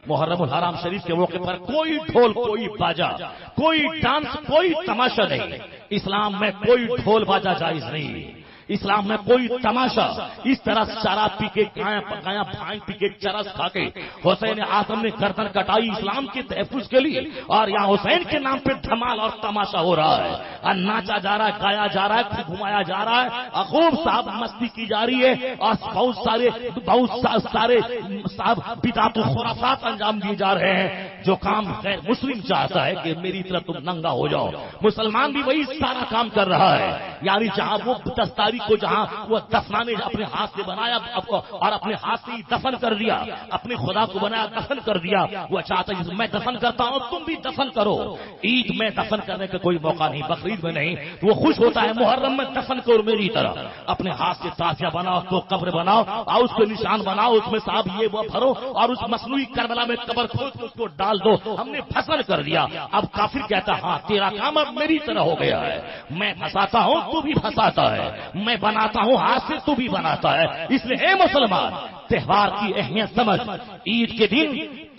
محرم الحرام شریف کے موقع پر کوئی ڈھول، کوئی باجا، کوئی ڈانس، کوئی تماشا نہیں. اسلام میں کوئی ڈھول باجا جائز نہیں. اسلام میں کوئی تماشا اس طرح شراب پی کے گایا پکایا بھانگ پی کے چرس کھا کے حسین اعظم نے گردن کٹائی اسلام کے تحفظ کے لیے، اور یہاں حسین کے نام پہ دھمال اور تماشا ہو رہا ہے، اور ناچا جا رہا ہے، گایا جا رہا ہے، گھمایا جا رہا ہے، خوب صاحب مستی کی جا رہی ہے، اور بہت سارے صاحب بدعت و خرافات انجام دیے جا رہے ہیں. جو کام غیر مسلم چاہتا ہے کہ میری طرف تم ننگا ہو جاؤ، مسلمان بھی وہی سارا کام کر رہا ہے. یعنی جہاں وہ دستاری کو جہاں وہ دفنانے اپنے ہاتھ سے بنایا اور اپنے ہاتھ سے دفن کر دیا، اپنے خدا کو بنایا دفن کر دیا، وہ چاہتا ہے میں دفن کرتا ہوں تم بھی دفن کرو. عید میں دفن کرنے کا کوئی موقع نہیں، بقرعید میں نہیں. وہ خوش ہوتا ہے محرم میں دفن کرو میری طرح، اپنے ہاتھ سے تازیہ بناؤ، تو قبر بناؤ اور اس پہ نشان بناؤ، اس میں صاحب یہ وہ بھرو اور اس مصنوعی کربلا میں قبر کھود کے اس کو ڈال دو. ہم نے فصل کر دیا. اب کافر کہتا ہاں تیرا کام اب میری طرح ہو گیا ہے، میں پھنساتا ہوں تو بھی پھنساتا ہے، میں بناتا ہوں ہاتھ سے تو بھی بناتا ہے. اس لیے اے مسلمان تہوار کی اہمیت سمجھ. عید کے دن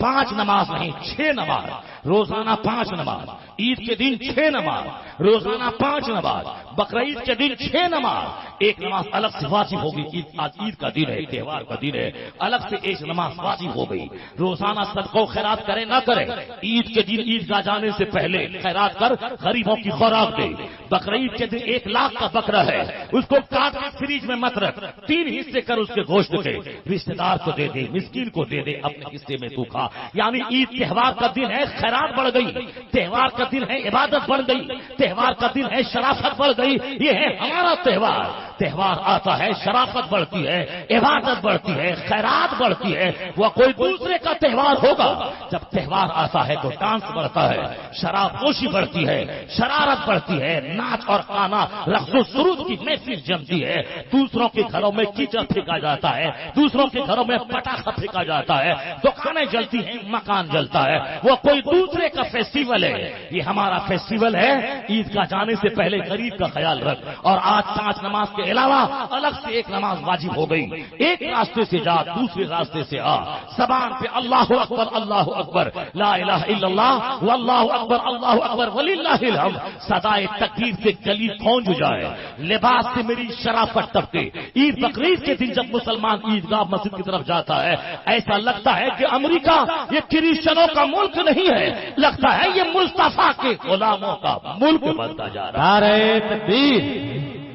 5 نماز نہیں 6 نماز، روزانہ 5 نماز. عید کے دن 6 نماز، روزانہ 5 نماز. بقرعید کے دن 6 نماز. ایک نماز الگ سے واجب ہوگی. آج عید کا دن ہے، تہوار کا دن ہے، الگ سے ایک نماز واجب ہو گئی. روزانہ صدقہ و خیرات کرے نہ کرے، عید کے دن عید گاہ جانے سے پہلے خیرات کر غریبوں کی خوراک دے. بقرعید کے دن 1 لاکھ کا بکرا ہے، اس کو کاٹ کے فریج میں مت رکھ، 3 حصے کر اس کے گوشت کے رشتے دار کو دے دے، مسکین کو دے دے، اپنے حصے میں تو کھا. یعنی عید تہوار کا دن ہے، خیرات بڑھ گئی. تہوار کا دن ہے، عبادت بڑھ گئی. تہوار کا دن ہے، شرافت بڑھ گئی. یہ ہے ہمارا تہوار. تہوار آتا ہے، شرافت بڑھتی ہے، عبادت بڑھتی ہے، خیرات بڑھتی ہے. وہ کوئی دوسرے کا تہوار ہوگا. جب تہوار آتا ہے تو ڈانس بڑھتا ہے، شراب نوشی بڑھتی ہے، شرارت بڑھتی ہے، ناچ اور گانا، رقص و سرود کی محفل جمتی ہے. دوسروں کے گھروں میں کیچڑ پھینکا جاتا ہے، دوسروں کے گھروں میں پٹاخہ پھینکا جاتا ہے، دکانیں جلتی ہیں، مکان جلتا ہے. وہ کوئی دوسرے کا فیسٹیول ہے. یہ ہمارا فیسٹیول ہے. عید کا جانے سے پہلے غریب کا خیال رکھ. اور آج 5 نماز کے علاوہ الگ سے 1 نماز واجب ہو گئی. ایک راستے سے جا، دوسرے راستے سے آ. زبان پہ اللہ اکبر اللہ اکبر، لا الہ الا اللہ واللہ اکبر اللہ اکبر وللہ الحمد. صدائے تکبیر سے گلی کھونج جائے، لباس سے میری شرافت ٹپکے. عید بقرعید کے دن جب مسلمان عیدگاہ مسجد کی طرف جاتا ہے، ایسا لگتا ہے کہ امریکہ یہ کرسچنوں کا ملک نہیں ہے، لگتا ہے یہ مصطفیٰ کے غلاموں کا ملک بنتا جا رہا ہے. نعرہ تکبیر،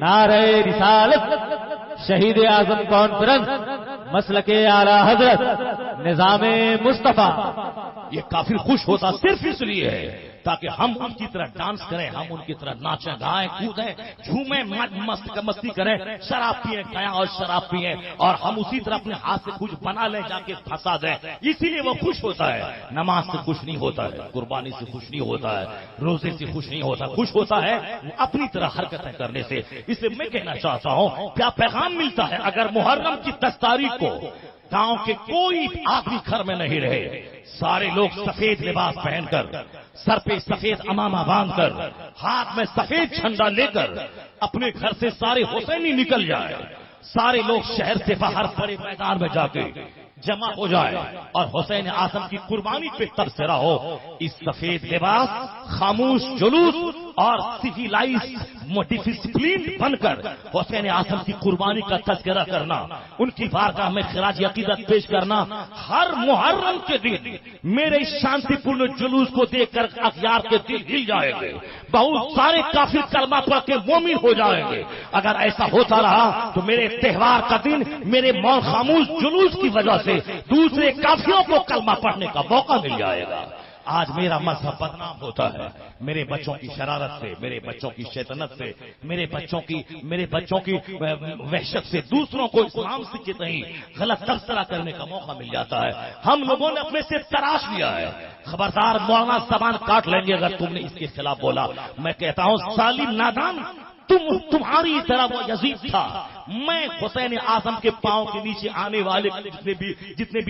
نعرہ رسالت، شہید اعظم کانفرنس، مسلک اعلی حضرت، نظام مصطفیٰ. یہ کافر خوش ہوتا صرف اس لیے ہے تاکہ ہم ان کی طرح ڈانس کریں، ہم ان کی طرح ناچیں گائیں کودیں جھومیں مستی کریں، شراب پیئیں گایا اور شراب پیئیں، اور ہم اسی طرح اپنے ہاتھ سے کچھ بنا لیں جا کے پھنسا دیں. اسی لیے وہ خوش ہوتا ہے. نماز سے خوش نہیں ہوتا ہے، قربانی سے خوش نہیں ہوتا ہے، روزے سے خوش نہیں ہوتا. خوش ہوتا ہے اپنی طرح حرکتیں کرنے سے. اس لیے میں کہنا چاہتا ہوں کیا پیغام ملتا ہے اگر محرم کی 10 تاریخ کو گاؤں کے کوئی آدمی گھر میں نہیں رہے، سارے لوگ سفید لباس پہن کر، سر پہ سفید امامہ باندھ کر، ہاتھ میں سفید جھنڈا لے کر اپنے گھر سے سارے حسینی نکل جائے، سارے لوگ شہر سے باہر بڑے میدان میں جا کے جمع ہو جائے اور حسین اعظم کی قربانی پہ تبصرہ ہو. اس سفید لباس، خاموش جلوس اور سویلائز ڈسپلین بن کر حسین اعظم کی قربانی کا تذکرہ کرنا، ان کی بارگاہ میں خراج عقیدت پیش کرنا. ہر محرم کے دن میرے شانتی پورن جلوس کو دیکھ کر اخیار کے دل ہل جائیں گے، بہت سارے کافر کلمہ پڑھ کے مومن ہو جائیں گے. اگر ایسا ہوتا رہا تو میرے تہوار کا دن میرے مول خاموش جلوس کی وجہ سے دوسرے کافروں کو کلمہ پڑھنے کا موقع مل جائے گا. آج میرا مذہب بدنام ہوتا ہے میرے بچوں کی شرارت سے، میرے بچوں کی شیطنت سے، میرے بچوں کی وحشت سے. دوسروں کو اسلام سے کتنی غلط تبصرہ کرنے کا موقع مل جاتا ہے. ہم لوگوں نے اپنے سے تراش لیا ہے. خبردار مولانا زبان کاٹ لیں گے اگر تم نے اس کے خلاف بولا. میں کہتا ہوں ظالم نادان، تمہاری طرح وہ یزید تھا، میں حسین اعظم کے پاؤں کے نیچے آنے والے جتنے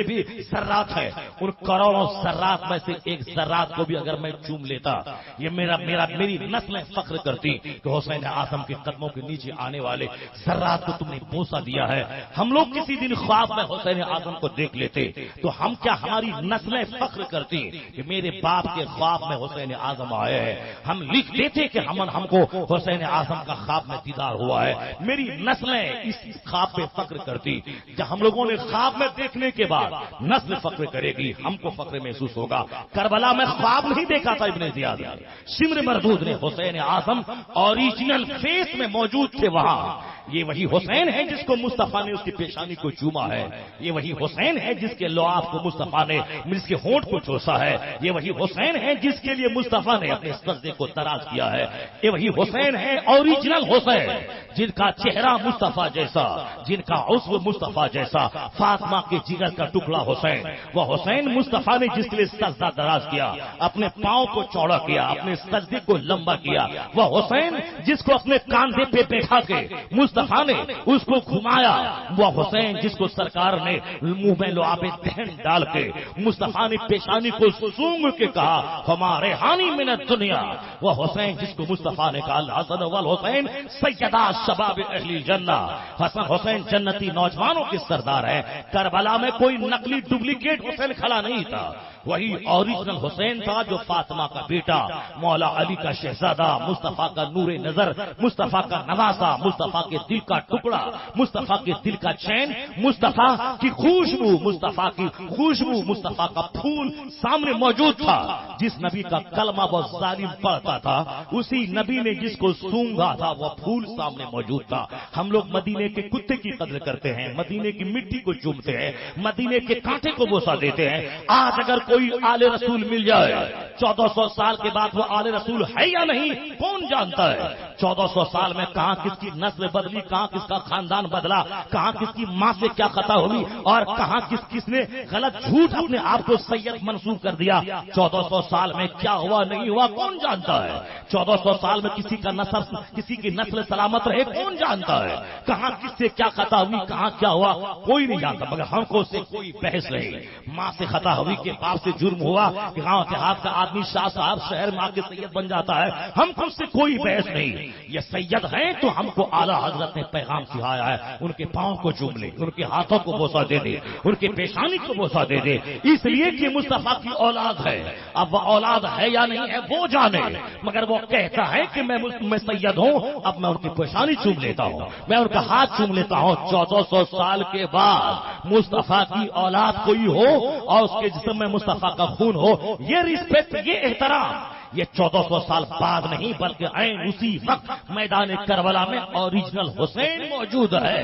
بھی ذرات ہیں ان کروڑوں ذرات میں سے ایک ذرات کو بھی اگر میں چوم لیتا، یہ میری نسلیں فخر کرتی کہ حسین اعظم کے قدموں کے نیچے آنے والے ذرات کو تم نے بوسہ دیا ہے۔ ہم لوگ کسی دن خواب میں حسین اعظم کو دیکھ لیتے تو ہم کیا ہماری نسلیں فخر کرتی کہ میرے باپ کے خواب میں حسین اعظم آئے ہیں، ہم لکھ دیتے کہ ہم کو حسین اعظم کا خواب میں دیدار ہوا ہے۔ میری نسلیں اس خواب پہ فخر کرتی۔ جب ہم لوگوں نے خواب میں دیکھنے کے بعد نسل فخر کرے گی، ہم کو فخر محسوس ہوگا۔ کربلا میں خواب نہیں دیکھا تھا ابن زیاد، شمر مردود نے حسین اعظم اوریجنل فیس میں موجود تھے وہاں۔ یہ وہی حسین ہے جس کو مصطفیٰ نے اس کی پیشانی کو چوما ہے، یہ وہی حسین ہے جس کے لعاب کو مصطفیٰ نے جس کے ہونٹ کو چوسا ہے، یہ وہی حسین ہے جس کے لیے مصطفیٰ نے اپنے سجدے کو دراز کیا ہے، یہ وہی حسین ہے اوریجنل حسین جن کا چہرہ مصطفیٰ جیسا، جن کا عضو مصطفیٰ جیسا، فاطمہ کے جگر کا ٹکڑا حسین، وہ حسین مصطفیٰ نے جس کے لیے سجدہ دراز کیا، اپنے پاؤں کو چوڑا کیا، اپنے سجدے کو لمبا کیا، وہ حسین جس کو اپنے کاندھے پہ بیٹھا کے مصطفیٰ نے اس کو گھمایا، وہ حسین جس کو سرکار نے منہ میں لعاب دہن ڈال کے مصطفیٰ نے پیشانی کو سونگ کے کہا ہمارے ہانی من الدنیا، وہ حسین جس کو مصطفیٰ نے کہا الحسن والحسین سیدا شباب اہل جنہ، حسن حسین جنتی نوجوانوں کے سردار ہے۔ کربلا میں کوئی نقلی ڈپلیکیٹ حسین کھڑا نہیں تھا، وہی اوریجنل حسین تھا جو فاطمہ کا بیٹا، مولا علی کا شہزادہ، مصطفیٰ کا نور نظر، مصطفیٰ کا نواسا، مصطفیٰ کے دل کا ٹکڑا، مصطفیٰ کے دل کا چین، مصطفیٰ کی خوشبو، مصطفیٰ کی خوشبو، مصطفیٰ کا پھول سامنے موجود تھا۔ جس نبی کا کلمہ وہ ظالم پڑھتا تھا، اسی نبی نے جس کو سونگا تھا وہ پھول سامنے موجود تھا۔ ہم لوگ مدینے کے کتے کی قدر کرتے ہیں، مدینے کی مٹی کو چومتے ہیں، مدینے کے کانٹے کو بوسہ دیتے ہیں۔ آج اگر کوئی آل رسول مل جائے 1400 سال کے بعد وہ آل رسول ہے یا نہیں کون جانتا ہے؟ 1400 سال میں کہاں کس کی نسل بدلی، کہاں کس کا خاندان بدلا، کہاں کس کی ماں سے کیا خطا ہوئی، اور کہاں کس نے غلط جھوٹ اپنے آپ کو سید منسوب کر دیا۔ 1400 سال میں کیا ہوا نہیں ہوا کون جانتا ہے؟ 1400 سال میں کسی کا نسل، کسی کی نسل سلامت رہے کون جانتا ہے؟ کہاں کس سے کیا خطا ہوئی، کہاں کیا ہوا کوئی نہیں جانتا، مگر ہم کو اس سے کوئی بحث نہیں۔ ماں سے خطا ہوئی کہ باپ سے جرم ہوا کہ گاؤں دیہات کا آدمی شاہ صاحب شہر میں آ کے سید بن جاتا ہے، ہم کو اس سے کوئی بحث نہیں۔ یہ سید ہیں تو ہم کو اعلیٰ حضرت نے پیغام سکھایا ہے، ان کے پاؤں کو چوم لے، ان کے ہاتھوں کو بوسہ دے دے، ان کے پیشانی کو بوسہ دے دے، اس لیے کہ مصطفیٰ کی اولاد ہے۔ اب وہ اولاد ہے یا نہیں ہے وہ جانے، مگر وہ کہتا ہے کہ میں سید ہوں، اب میں ان کی پیشانی چوم لیتا ہوں، میں ان کا ہاتھ چوم لیتا ہوں۔ 1400 سال کے بعد مصطفیٰ کی اولاد کوئی ہو اور اس کے جسم میں مصطفیٰ کا خون ہو، یہ رسپیکٹ، یہ احترام، یہ 1400 سال بعد نہیں بلکہ عین اسی وقت میدان کربلا میں اوریجنل حسین موجود ہے۔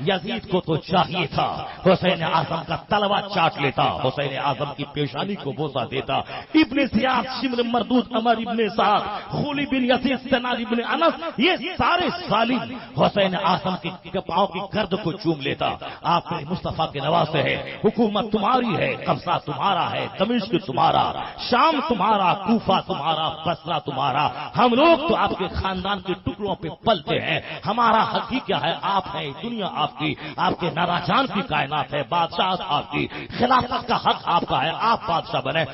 یزید کو تو چاہیے تھا حسین اعظم کا تلوا چاٹ لیتا، حسین اعظم کی پیشانی کو بوسہ دیتا۔ ابن زیاد، شمر مردود، عمر ابن سعد، خولی بن یزید، سنان ابن انس، یہ سارے ظالم حسین اعظم کے پاؤں کی گرد کو چوم لیتا۔ آپ کے مصطفیٰ کے نواسے ہے، حکومت تمہاری ہے، قبضہ تمہارا ہے، دمشق تمہارا، شام تمہارا، کوفہ تمہارا، بصرہ تمہارا، ہم لوگ تو آپ کے خاندان کے ٹکڑوں پہ پلتے ہیں۔ ہمارا حق ہی کیا ہے؟ آپ ہیں، دنیا آپ کی، آپ کے ناراجان کی کائنات ہے، بادشاہ آپ کی، خلافت کا حق آپ کا ہے، آپ بادشاہ بنے۔